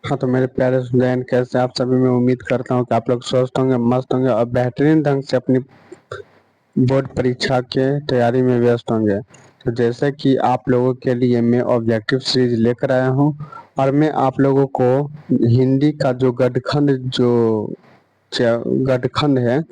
हाँ, तो मेरे प्यारे स्टूडेंट कैसे आप सभी। मैं उम्मीद करता हूँ कि आप लोग स्वस्थ होंगे, मस्त होंगे और बेहतरीन ढंग से अपनी बोर्ड परीक्षा के तैयारी में व्यस्त होंगे। तो जैसे कि आप लोगों के लिए मैं ऑब्जेक्टिव सीरीज लेकर आया हूँ और मैं आप लोगों को हिंदी का जो गठखंड है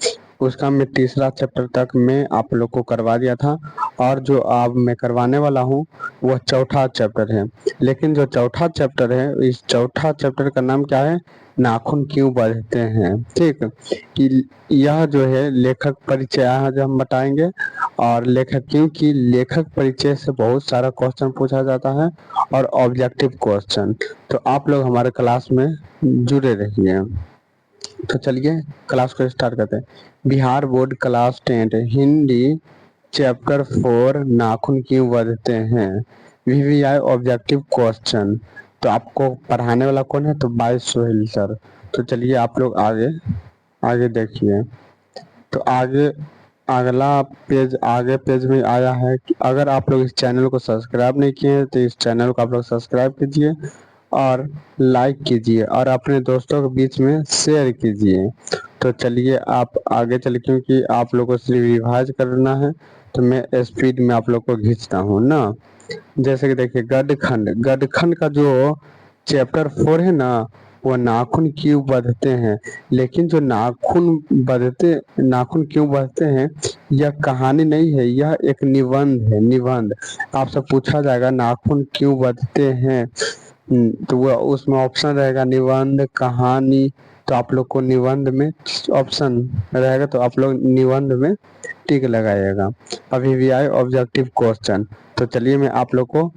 उसका मैं तीसरा चैप्टर तक मैं आप लोग को करवा दिया था और जो अब मैं करवाने वाला हूँ वह चौथा चैप्टर है। लेकिन जो चौथा चैप्टर है, इस चौथा चैप्टर का नाम क्या है? नाखून क्यों बढ़ते हैं। ठीक, कि यह जो है लेखक परिचय आज हम बताएंगे। और लेखक, क्योंकि लेखक परिचय से बहुत सारा क्वेश्चन पूछा जाता है और ऑब्जेक्टिव क्वेश्चन। तो आप लोग हमारे क्लास में जुड़े रहिए। तो चलिए क्लास को स्टार्ट करते हैं। Bihar board class 10 Hindi chapter 4 नाखून क्यों बढ़ते हैं, वीवीआई ऑब्जेक्टिव क्वेश्चन। तो आपको पढ़ाने वाला कौन है? तो बाय सोहेल सर। तो चलिए आप लोग आगे आगे देखिए। तो आगे आगे पेज में आया है कि अगर आप लोग इस चैनल को सब्सक्राइब नहीं किए हैं तो इस चैनल को आप लोग सब्सक्राइब कीजिए और लाइक कीजिए और अपने दोस्तों के बीच में शेयर कीजिए। तो चलिए आप आगे चलिए, क्योंकि आप लोगों को सिर्फ रिवाइज करना है तो मैं स्पीड में आप लोग को खींचता हूँ ना। जैसे कि देखिए, गडखंड का जो चैप्टर 4 है ना, वो नाखून क्यों बढ़ते हैं। लेकिन जो नाखून क्यों बढ़ते हैं, यह कहानी नहीं है, यह एक निबंध है। निबंध आपसे पूछा जाएगा नाखून क्यों बढ़ते हैं। तो वह उसमें ऑप्शन रहेगा निबंध, कहानी। तो आप लोग को निबंध में ऑप्शन रहेगा तो आप लोग निबंध में टिक लगाइएगा। अभी भी आए ऑब्जेक्टिव क्वेश्चन। तो चलिए मैं आप लोग को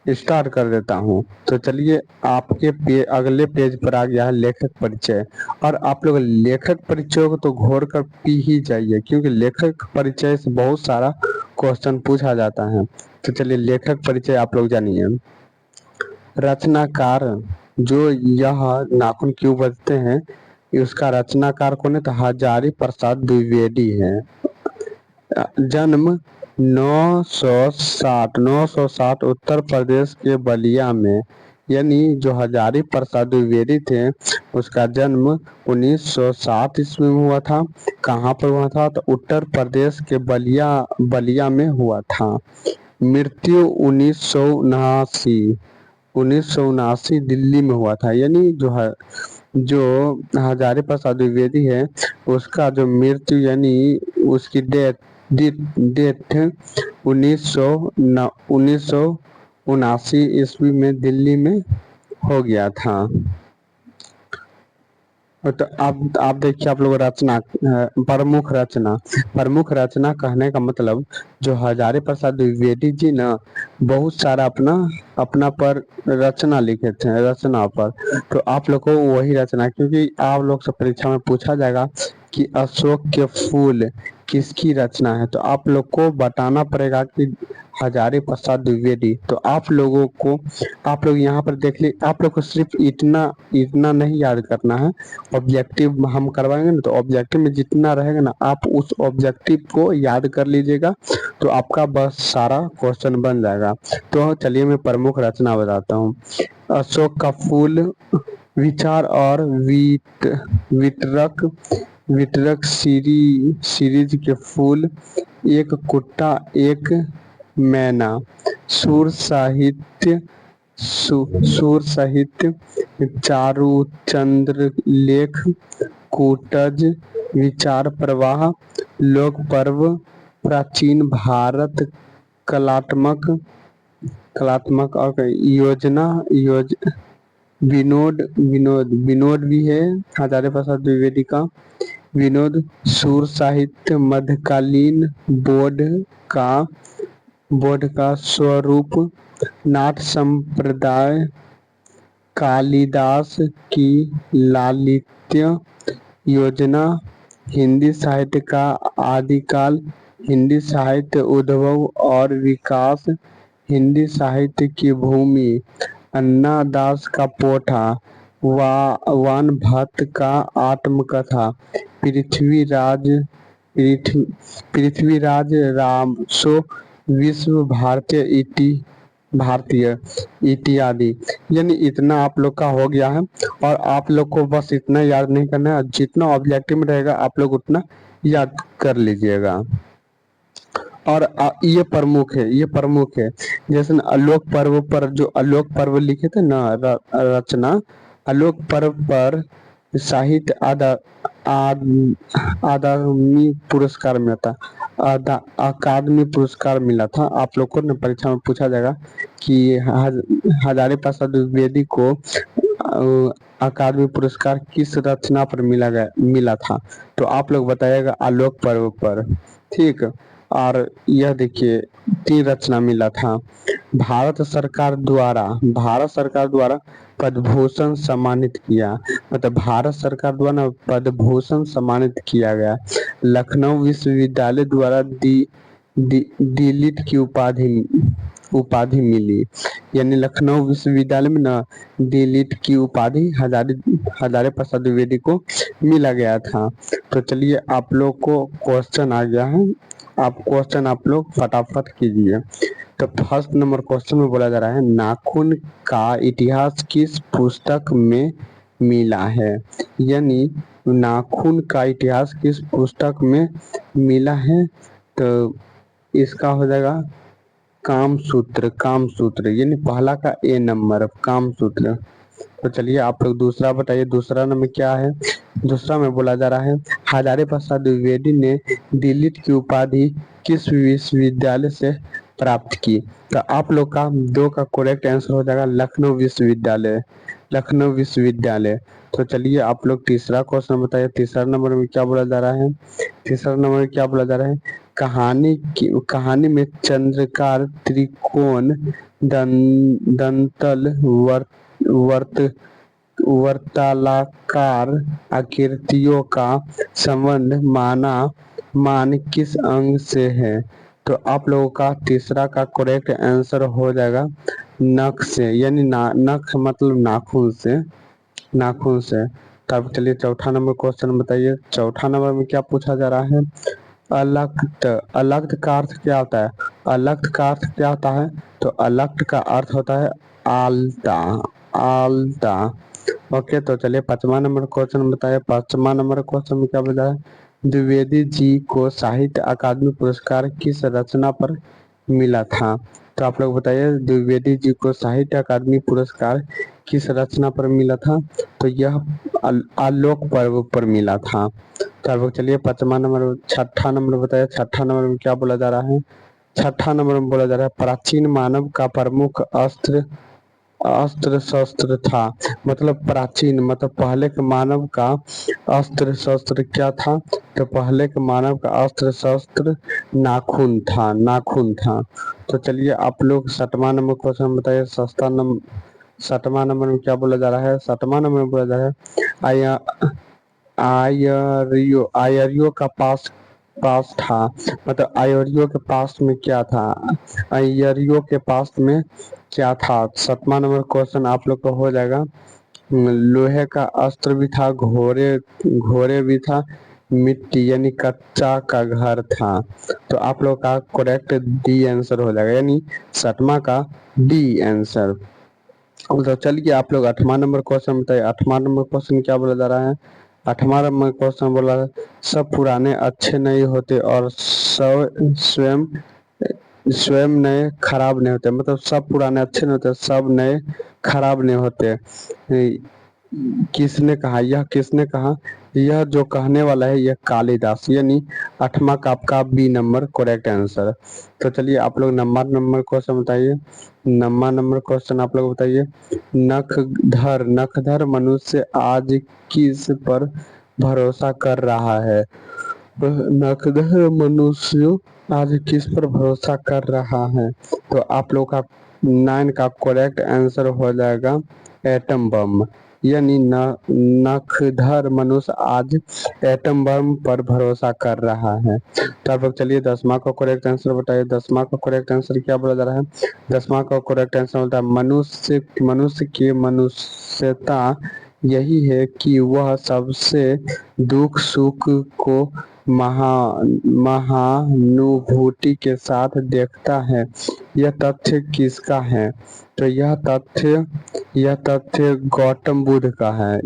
स्टार्ट कर देता हूँ। तो चलिए आपके अगले पेज पर आ गया है लेखक परिचय। और आप लोग लेखक परिचय को तो घोर कर पी ही जाइए, क्योंकि लेखक परिचय से बहुत सारा क्वेश्चन पूछा जाता है। तो चलिए लेखक परिचय आप लोग जानिए। रचनाकार, जो यह नाखून क्यों बजते हैं, उसका रचनाकार कौन है? तो हजारी प्रसाद द्विवेदी है। जन्म 960 उत्तर प्रदेश के बलिया में, यानी जो हजारी प्रसाद द्विवेदी थे उसका जन्म 1960 ईस्वी में हुआ था। कहाँ पर हुआ था? तो उत्तर प्रदेश के बलिया में हुआ था। मृत्यु 1979 दिल्ली में हुआ था। यानी जो हजारी प्रसाद द्विवेदी है उसका जो मृत्यु यानी उसकी डेथ 1979 ईस्वी में दिल्ली में हो गया था। तो आप देखिए, आप लोग प्रमुख रचना कहने का मतलब, जो हजारी प्रसाद द्विवेदी जी ना बहुत सारा अपना अपना पर रचना लिखे थे, रचना पर। तो आप लोग को वही रचना, क्योंकि आप लोग से परीक्षा में पूछा जाएगा कि अशोक के फूल किसकी रचना है, तो आप लोग को बताना पड़ेगा कि हजारी प्रसाद द्विवेदी। तो आप लोग यहाँ पर देख ली, आप लोग को सिर्फ इतना इतना नहीं याद करना है। ऑब्जेक्टिव हम करवाएंगे ना, तो ऑब्जेक्टिव में जितना रहेगा ना आप उस ऑब्जेक्टिव को याद कर लीजिएगा, तो आपका बस सारा क्वेश्चन बन जाएगा। तो चलिए मैं प्रमुख रचना बताता हूँ। अशोक का फूल, विचार और वितरक वितरक सीरीज के फूल, एक कुत्ता एक मैना, सुर साहित्य सुर साहित्य, चारुचंद्र लेख, कूटज, विचार प्रवाह, लोक पर्व, प्राचीन भारत, कलात्मक कलात्मक और विनोद भी है हजारे प्रसाद द्विवेदी का। विनोद, सुर साहित्य, मध्यकालीन, का बोध का स्वरूप, नाथ संप्रदाय, कालिदास की लालित्य योजना, हिंदी साहित्य का आदिकाल, हिंदी साहित्य उद्भव और विकास, हिंदी साहित्य की भूमि, अन्ना दास का पोथा, वान भट्ट का आत्मकथा, पृथ्वीराज पृथ्वीराज रामसो, विश्व भारती भारतीय इत्यादि। यानी इतना आप लोग का हो गया है और आप लोग को बस इतना याद नहीं करना है, जितना ऑब्जेक्टिव में रहेगा आप लोग उतना याद कर लीजिएगा। और ये प्रमुख है, ये प्रमुख है। जैसे न आलोक पर्व पर जो आलोक पर्व लिखे थे ना रचना, आलोक पर्व पर साहित्य अकादमी पुरस्कार मिला था। अकादमी पुरस्कार मिला था। आप लोग को न परीक्षा में पूछा जाएगा कि हजारी प्रसाद द्विवेदी को अकादमी पुरस्कार किस रचना पर मिला था। तो आप लोग बताइएगा आलोक पर्व पर। ठीक। और यह देखिए 3 रचना मिला था। भारत सरकार द्वारा पद्म भूषण सम्मानित किया, मतलब भारत सरकार द्वारा पद्म भूषण सम्मानित किया गया। लखनऊ विश्वविद्यालय द्वारा डीलिट की उपाधि मिली। यानी लखनऊ विश्वविद्यालय में ना डीलिट की उपाधि हजारी प्रसाद द्विवेदी को मिला गया था। तो चलिए आप लोग को क्वेश्चन आ गया है, आप क्वेश्चन आप लोग फटाफट कीजिए। तो फर्स्ट नंबर क्वेश्चन में बोला जा रहा है नाखून का इतिहास किस पुस्तक में मिला है। यानी नाखून का इतिहास किस पुस्तक में मिला है। तो इसका हो जाएगा कामसूत्र यानी पहला का ए नंबर कामसूत्र। तो चलिए आप लोग दूसरा बताइए, दूसरा नंबर क्या है। दूसरा में बोला जा रहा है हजारी प्रसाद द्विवेदी ने डीलिट की उपाधि किस विश्वविद्यालय से प्राप्त की। तो आप लोग का 2 का करेक्ट आंसर हो जाएगा लखनऊ विश्वविद्यालय, लखनऊ विश्वविद्यालय। तो चलिए आप लोग तीसरा क्वेश्चन बताइए। तीसरा नंबर में क्या बोला जा रहा है। तीसरा नंबर में क्या बोला जा रहा है कहानी में चंद्रकार त्रिकोण दंतल वर्तालाकार आकृतियों का संबंध मान किस अंग से है। तो आप लोगों का तीसरा का करेक्ट आंसर हो जाएगा नख से, यानी नख मतलब नाखून से, नाखून से। तब चलिए चौथा नंबर क्वेश्चन बताइए। चौथा नंबर में क्या पूछा जा रहा है अलक्त। अलक्त का अर्थ क्या होता है। अलक्त का अर्थ क्या होता है। तो अलक्त का अर्थ होता है आलता, आलता। ओके। तो चलिए 5वां नंबर क्वेश्चन बताइए। 5वां नंबर क्वेश्चन में क्या बताया द्विवेदी जी को साहित्य अकादमी पुरस्कार किस रचना पर मिला था। तो आप लोग बताइए द्विवेदी जी को साहित्य अकादमी पुरस्कार किस रचना पर मिला था। तो यह आलोक पर्व पर मिला था। तो आप लोग चलिए 5वां नंबर, छठा नंबर बताइए। छठा नंबर में क्या बोला जा रहा है। छठा नंबर में बोला जा रहा है प्राचीन मानव का प्रमुख अस्त्र शस्त्र था। मतलब प्राचीन मतलब पहले के मानव का अस्त्र शस्त्र क्या था। तो पहले के मानव का अस्त्र शस्त्र नाखून था, नाखून था। तो चलिए आप लोग 7वां नंबर क्वेश्चन बताइए। 7वां नंबर में क्या बोला जा रहा है। 7वां नंबर में बोला जा रहा है आयरियो का पास था। मतलब आयरियो के पास में क्या था, आयरियो के पास में क्या था। 7वां नंबर क्वेश्चन आप लोग को हो जाएगा लोहे का अस्त्र भी था, घोड़े भी था, मिट्टी यानी कच्चा का घर था। तो आप लोग का करेक्ट डी आंसर हो जाएगा, यानी 7वां का डी आंसर। तो चलिए आप लोग 8वां नंबर क्वेश्चन बताइए। 8वां नंबर क्वेश्चन क्या बोला जा रहा है। 8वां नंबर क्वेश्चन बोला सब पुराने अच्छे नहीं होते और सब स्वयं नए खराब नहीं होते। मतलब सब पुराने अच्छे नहीं होते, सब नए खराब नहीं होते। किसने कहा, यह किसने कहा। यह जो कहने वाला है यह कालिदास, यानी 8वां का आपका बी नंबर करेक्ट आंसर। तो चलिए आप लोग नंबर क्वेश्चन बताइए। नंबर क्वेश्चन आप लोग बताइए नखधर मनुष्य आज किस पर भरोसा कर रहा है। नखधर मनुष्य आज किस पर भरोसा कर रहा है। तो आप लोग का 9 का करेक्ट आंसर हो जाएगा एटम बम, यानी नखधर मनुष्य आज एटम बम पर भरोसा कर रहा है। तो आप लोग चलिए 10वां का करेक्ट आंसर बताइए। 10वां का करेक्ट आंसर क्या बोला जा रहा है। 10वां का करेक्ट आंसर होता है मनुष्य की मनुष्यता यही है कि वह सबसे दुख सुख को महा महानुभूति के साथ देखता है। यह तथ्य किसका है? तो यह तथ्य गौतम बुद्ध का है।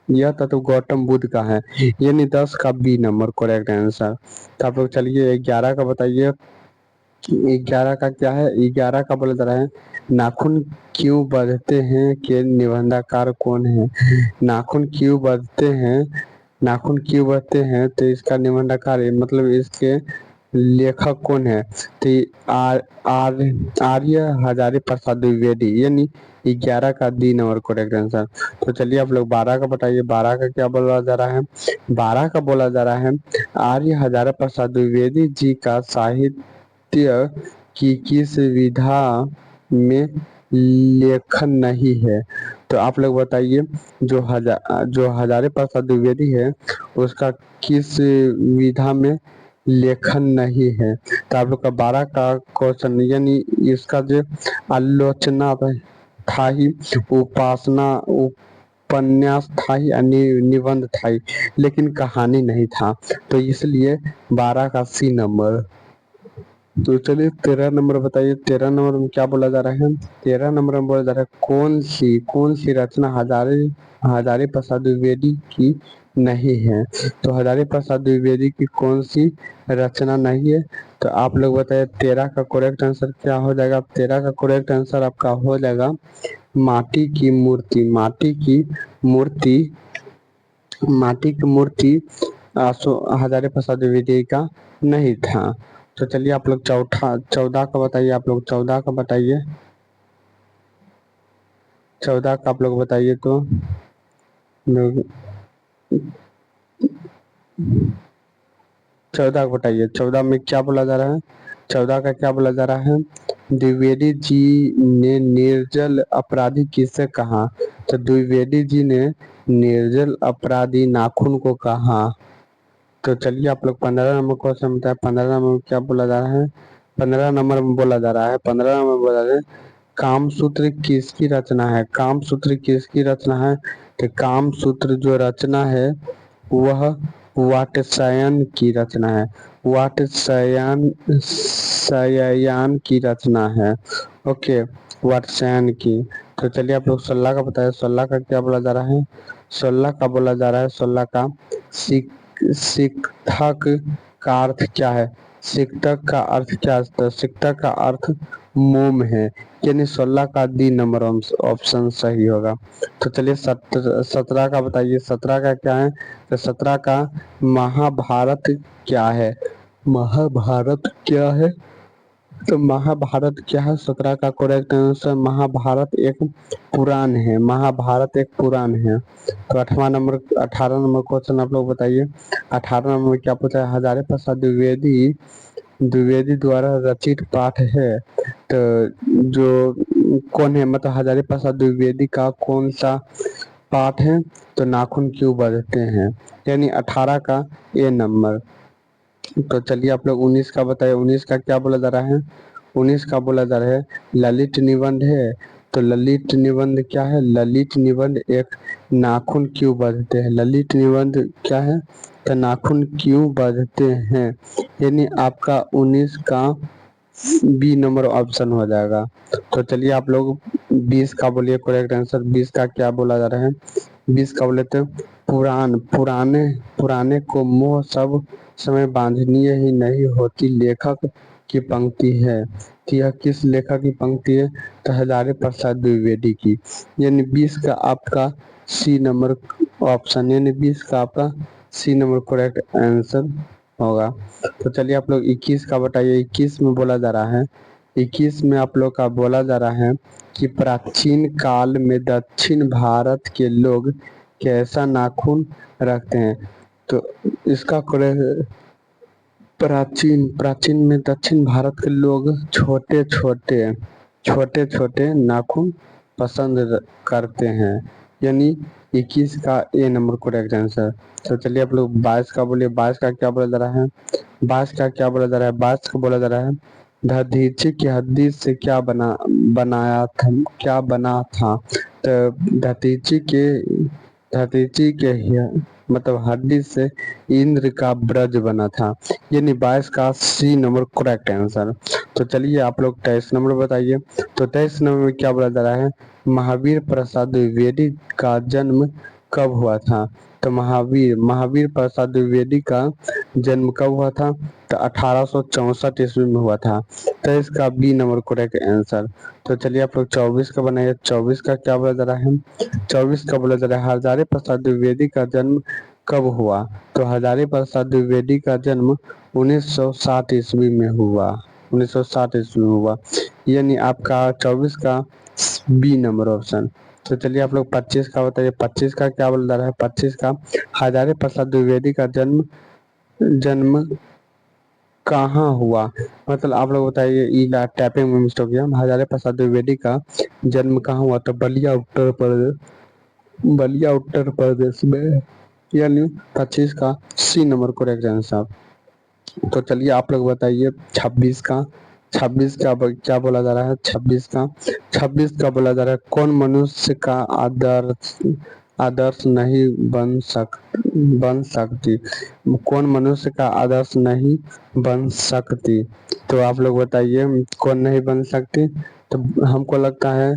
यह तथ्य गौतम बुद्ध का है, यानी 10 का बी नंबर करेक्ट आंसर। तो आप लोग चलिए 11 का बताइए। 11 का क्या है? 11 का बोला जा रहा है नाखून क्यों बढ़ते हैं के निबंधकार कौन है? नाखून क्यों बढ़ते हैं? नाखून क्यों बढ़ते हैं तो इसका निबंधकार मतलब इसके लेखक कौन है? तो ये आर्य हजारी प्रसाद द्विवेदी, यानी 11 का डी नंबर करेक्ट आंसर। तो चलिए आप लोग 12 का बताइए। 12 का क्या बोला जा रहा है? 12 का बोला जा रहा है आर्य हजारा प्रसाद द्विवेदी जी का साहित्य की किस विधा में लेखन नहीं है? तो आप लोग बताइए जो हजारे प्रसाद द्विवेदी है उसका किस विधा में लेखन नहीं है? तो आप लोग का 12 का क्वेश्चन, यानी इसका जो आलोचना था ही, उपासना उपन्यास था ही, निबंध था ही, लेकिन कहानी नहीं था, तो इसलिए 12 का सी नंबर। तो चलिए 13 नंबर बताइए। 13 नंबर में क्या बोला जा रहा है? 13 नंबर में बोला जा रहा है कौन सी रचना हजारी प्रसाद द्विवेदी की नहीं है? तो हजारी प्रसाद द्विवेदी की कौन सी रचना नहीं है? तो आप लोग बताइए 13 का करेक्ट आंसर क्या हो जाएगा? 13 का करेक्ट आंसर आपका हो जाएगा माटी की मूर्ति। माटी की मूर्ति हजारी प्रसाद द्विवेदी का नहीं था। तो चलिए आप लोग 14 का बताइए। आप लोग 14 का बताइए। 14 का आप लोग बताइए। तो लोग 14 का बताइए। 14 में क्या बोला जा रहा है? 14 का क्या बोला जा रहा है? द्विवेदी जी ने निर्जल अपराधी किसे कहा? तो द्विवेदी जी ने निर्जल अपराधी नाखून को कहा। तो चलिए आप लोग 15 नंबर क्वेश्चन बताए। 15 नंबर में क्या बोला जा रहा है? 15 नंबर में बोला जा रहा है 15 नंबर में बोला जा रहा है कामसूत्र किसकी रचना है? कामसूत्र किसकी रचना है? तो कामसूत्र जो रचना है वह वात्स्यायन की रचना है। वात्स्यायन की रचना है। ओके, वात्स्यायन की। तो चलिए आप लोग 16 का बताए। 16 का क्या बोला जा रहा है? 16 का बोला जा रहा है 16 का शिक्षक का अर्थ क्या है? शिक्षक का अर्थ क्या है? तो शिक्षक का अर्थ मोम है, यानी 16 का डी नंबर ऑप्शन सही होगा। तो चलिए 17 का बताइए। 17 का क्या है? तो 17 का महाभारत क्या है? महाभारत क्या है? तो महाभारत क्या है? 17 का करेक्ट आंसर महाभारत एक पुराण है। महाभारत एक पुराण है। तो 18 नंबर क्वेश्चन आप लोग बताइए। 18 नंबर में क्या पूछा है? हजारे प्रसाद द्विवेदी द्वारा रचित पाठ है। तो जो कौन है, मतलब हजारे प्रसाद द्विवेदी का कौन सा पाठ है? तो नाखून क्यों बढ़ते हैं, यानी 18 का ए नंबर। तो चलिए आप लोग 19 का बताइए। 19 का क्या बोला जा रहा है? 19 का बोला जा रहा है ललित निबंध है। तो ललित निबंध क्या है? ललित निबंध एक नाखून क्यों बढ़ते हैं। ललित निबंध क्या है? तो नाखून क्यों बढ़ते हैं, यानी आपका 19 का बी नंबर ऑप्शन हो जाएगा। तो चलिए आप लोग 20 का बोलिए करेक्ट आंसर। 20 का क्या बोला जा रहा है? 20 का बोले तो पुराने को मोह सब समय बांधनीय ही नहीं होती लेखक की पंक्ति है। तो यह किस लेखक की पंक्ति है? तो हजारे प्रसाद द्विवेदी की, यानी 20 का आपका सी नंबर ऑप्शन, यानी 20 का आपका सी नंबर करेक्ट आंसर होगा। तो चलिए आप लोग 21 का बताइए। 21 में बोला जा रहा है 21 में आप लोग का बोला जा रहा है कि प्राचीन काल में दक्षिण भारत के लोग कैसा नाखून रखते हैं। तो इसका प्राचीन में दक्षिण भारत के लोग छोटे छोटे नाखून पसंद करते हैं, यानी 21 का ए नंबर करेक्ट आंसर। तो चलिए आप लोग 22 का बोलिए। 22 का क्या बोला जा रहा है? 22 का क्या बोला जा रहा है? 22 का बोला जा रहा है दधीचि की हड्डी से क्या बना था? तो दधीचि के मतलब हड्डी से इंद्र का ब्रज बना था। यानी 22 का सी नंबर करेक्ट आंसर। तो चलिए आप लोग 23 नंबर बताइए। तो 23 नंबर में क्या बोला जा रहा है, महावीर प्रसाद द्विवेदी का जन्म कब हुआ था। तो महावीर महावीर प्रसाद द्विवेदी का जन्म कब हुआ था, तो 1864 ईस्वी में हुआ था। तो इसका बी नंबर करेक्ट आंसर। तो चलिए आप लोग 24 का बनाइए। 24 का क्या बोला जा रहा है, 24 का बोला जा रहा है हजारी प्रसाद द्विवेदी का जन्म कब हुआ। तो हजारी प्रसाद द्विवेदी का जन्म 1960 ईस्वी में हुआ, 1960 ईस्वी में हुआ। यानी आपका 24 का बी नंबर ऑप्शन। तो चलिए आप लोग 25 का बताइए। 25 का क्या बोला जा रहा है, 25 का हजारी प्रसाद द्विवेदी का जन्म जन्म कहाँ हुआ। मतलब आप लोग बताइए, ई टैपिंग में मिस्टेक हो गया। हजारी प्रसाद द्विवेदी का जन्म कहाँ हुआ, तो बलिया उत्तर प्रदेश, बलिया उत्तर प्रदेश में। यानी 25 का सी नंबर करेक्ट आंसर। तो चलिए आप लोग बताइए 26 का। 26 का क्या बोला जा रहा है, 26 का 26 का बोला जा रहा है कौन मनुष्य का आदर्श आदर्श नहीं बन सकती। कौन मनुष्य का आदर्श नहीं बन सकती। तो आप लोग बताइए कौन नहीं बन सकती। तो हमको लगता है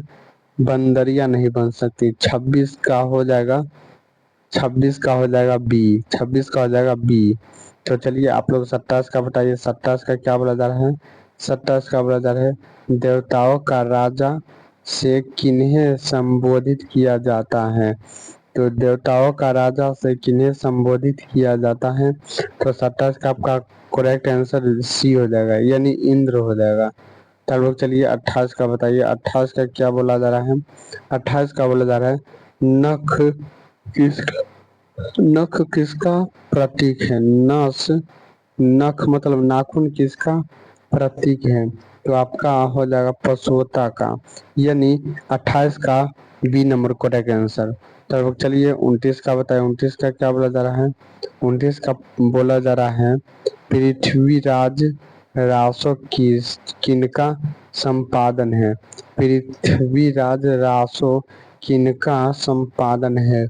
बंदरिया नहीं बन सकती। 26 का हो जाएगा, 26 का हो जाएगा बी, 26 का हो जाएगा बी। तो चलिए आप लोग 27 का बताइए। 27 का क्या बोला जा रहा है, 27 का बोला जा रहा है देवताओं का राजा से किन्हें संबोधित किया जाता है। तो देवताओं का राजा से किन्हें संबोधित किया जाता है। तो 27 का आपका करेक्ट आंसर सी हो जाएगा, यानी इंद्र हो जाएगा। तब लोग चलिए 28 का बताइए। 28 का क्या बोला जा रहा है, 28 का बोला जा रहा है नख किसका नख किसका प्रतीक है। नख मतलब नाखून किसका प्रतीक है। तो आपका हो जाएगा पशुता का, यानी 28 का बी नंबर करेक्ट आंसर। तो चलिए 29 का बताएं। 29 का क्या बोला जा रहा है, 29 का बोला जा रहा है पृथ्वीराज रासो किनका संपादन है। पृथ्वीराज रासो किनका संपादन है।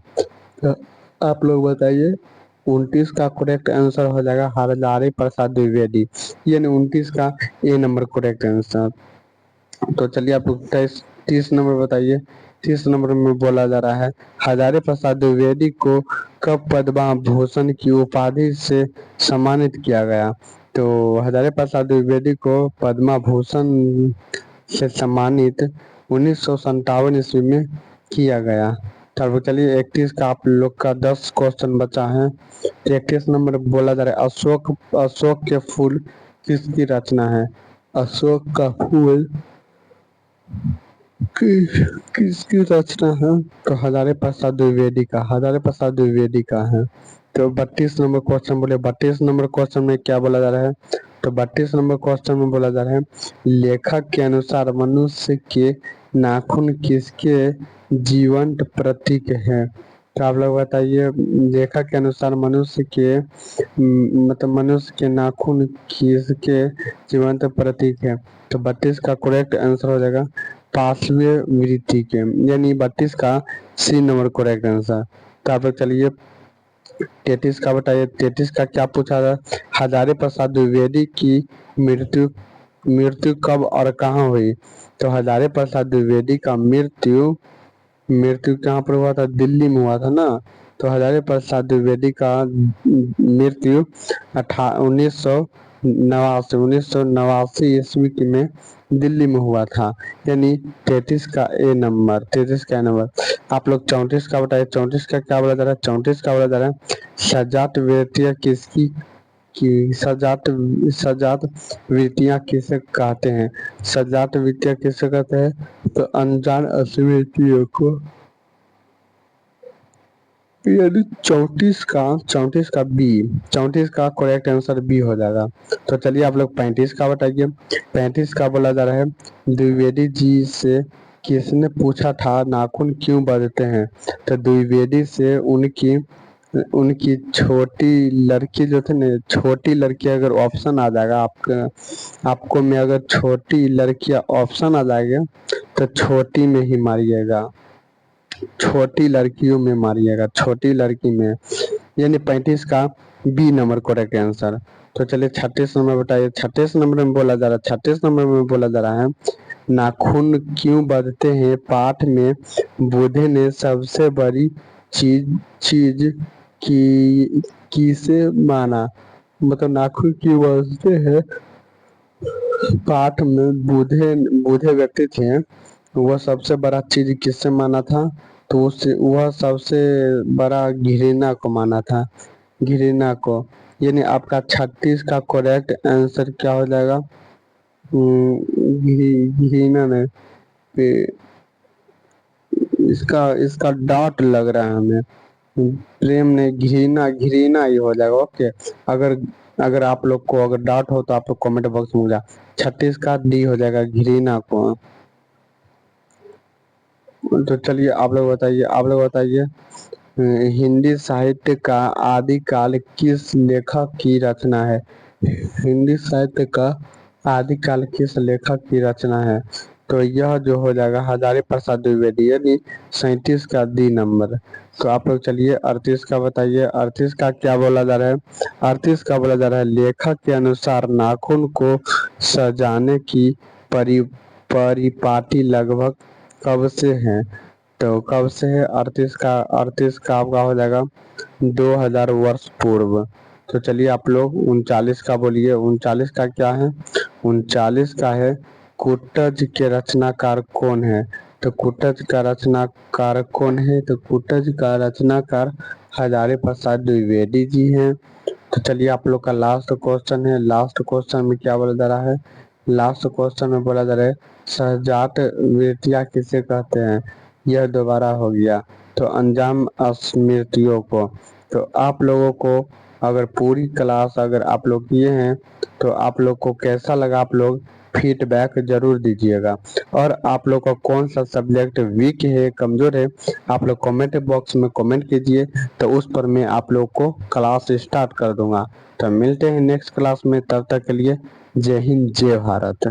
तो आप लोग बताइए। 29 का करेक्ट आंसर हो जाएगा हजारी प्रसाद द्विवेदी, यानी 29 का ए नंबर करेक्ट आंसर। तो चलिए आप लोग 30 नंबर बताइए। 30 नंबर में बोला जा रहा है हजारी प्रसाद द्विवेदी को कब पद्म भूषण की उपाधि से सम्मानित किया गया। तो हजारी प्रसाद द्विवेदी को पद्म भूषण से सम्मानित 1957 ईस्वी में किया गया। तो चलिए 31 का आप लोग का 10 क्वेश्चन बचा है। 31 नंबर बोला जा रहा है अशोक के फूल किसकी रचना है। अशोक का फूल किसकी रचना है। तो हजारी प्रसाद द्विवेदी का, हजारी प्रसाद द्विवेदी का है। तो 32 नंबर क्वेश्चन बोले। 32 नंबर क्वेश्चन में क्या बोला जा रहा है, तो 32 नंबर क्वेश्चन में बोला जा रहा है लेखक के अनुसार मनुष्य के नाखून किसके जीवंत प्रतीक है। तो आप लोग बताइए लेखक के अनुसार मनुष्य के मतलब मनुष्य के नाखून किसके जीवंत प्रतीक है। तो 32 का करेक्ट आंसर हो जाएगा पार्श्वीय वृत्ति के, यानी 32 का सी नंबर करेक्ट आंसर। तो आप लोग चलिए 33 का बताइए। 33 का क्या पूछा था, हजारी प्रसाद द्विवेदी की मृत्यु मृत्यु कब और कहाँ हुई। तो हजारी प्रसाद द्विवेदी का मृत्यु मृत्यु कहाँ पर हुआ था, दिल्ली में हुआ था ना। तो हजारी प्रसाद द्विवेदी का मृत्यु 1989 ईस्वी में दिल्ली में हुआ था, यानी 33 का ए नंबर, 33 का ए नंबर। आप लोग 34 का बताइए। 34 का क्या बोला जा रहा है, 34 का बोला जा रहा है सजात वृत्तियां किसकी की सजात वृत्तियां किसे कहते हैं। सजात वृत्तियां किसे कहते हैं, तो अनजान अस्मृतियों को। यानी 34 का बी, 34 का करेक्ट आंसर बी हो जाएगा। तो चलिए आप लोग 35 का बताइए। 35 का बोला जा रहा है द्विवेदी जी से किसने पूछा था नाखून क्यों बढ़ते हैं। तो द्विवेदी से उनकी उनकी छोटी लड़की जो थे ना, छोटी लड़की अगर ऑप्शन आ जाएगा आपको में अगर छोटी लड़कियां ऑप्शन आ जाएगा तो छोटी में ही मारिएगा, छोटी लड़कियों में मारिएगा, छोटी लड़की में। यानी 35 का बी नंबर करेक्ट आंसर। तो चलिए 36 नंबर बताइए। 36 नंबर में बोला जा रहा है, 36 नंबर में बोला जा रहा है, नाखून क्यों बढ़ते हैं? पाठ में बूढ़े ने सबसे बड़ी चीज चीज की किसे माना? मतलब नाखून क्यों बढ़ते हैं? पाठ में बूढ़े बूढ़े व्यक्ति थे, वह सबसे बड़ा चीज किससे माना था? तो उससे वह सबसे बड़ा घृणा को माना था, घृणा को। यानी आपका 36 का करेक्ट आंसर क्या हो जाएगा? घृणा नहीं, इसका इसका डांट लग रहा है हमें। प्रेम ने घृणा, घृणा ही हो जाएगा। ओके, अगर अगर आप लोग को अगर डाउट हो तो आप लोग कमेंट बॉक्स में मुझे 36 का डी हो जाएगा, घृणा को। तो चलिए आप लोग बताइए हिंदी साहित्य का आदिकाल किस लेखक की रचना है? हिंदी साहित्य का आदिकाल किस लेखक की रचना है? तो यह जो हो जाएगा हजारी प्रसाद द्विवेदी, यानी 37 का डी नंबर। तो आप लोग चलिए 38 का बताइए। 38 का क्या बोला जा रहा है? 38 का बोला जा रहा है, लेखक के अनुसार नाखून को सजाने की परिपाटी लगभग कब से है? तो कब से है? 38 का आपका हो जाएगा 2000 वर्ष पूर्व। तो चलिए आप लोग 39 का बोलिए। 39 का क्या है? 39 का है, कुटज के रचनाकार कौन है? तो कुटज का रचनाकार कौन है? तो कुटज का रचनाकार हजारी प्रसाद द्विवेदी जी हैं। तो चलिए आप लोग का लास्ट क्वेश्चन है। लास्ट क्वेश्चन में क्या बोला जा रहा है? लास्ट क्वेश्चन में बोला जा रहा है, सहजात वृत्तियां किसे कहते हैं? यह दोबारा हो गया, तो अंजाम स्मृतियों को। तो आप लोगों को अगर पूरी क्लास अगर आप लोग किए हैं तो आप लोग को कैसा लगा, आप लोग फीडबैक जरूर दीजिएगा। और आप लोग का कौन सा सब्जेक्ट वीक है, कमजोर है, आप लोग कमेंट बॉक्स में कमेंट कीजिए, तो उस पर मैं आप लोग को क्लास स्टार्ट कर दूंगा। तो मिलते हैं नेक्स्ट क्लास में, तब तक के लिए जय हिंद जय भारत।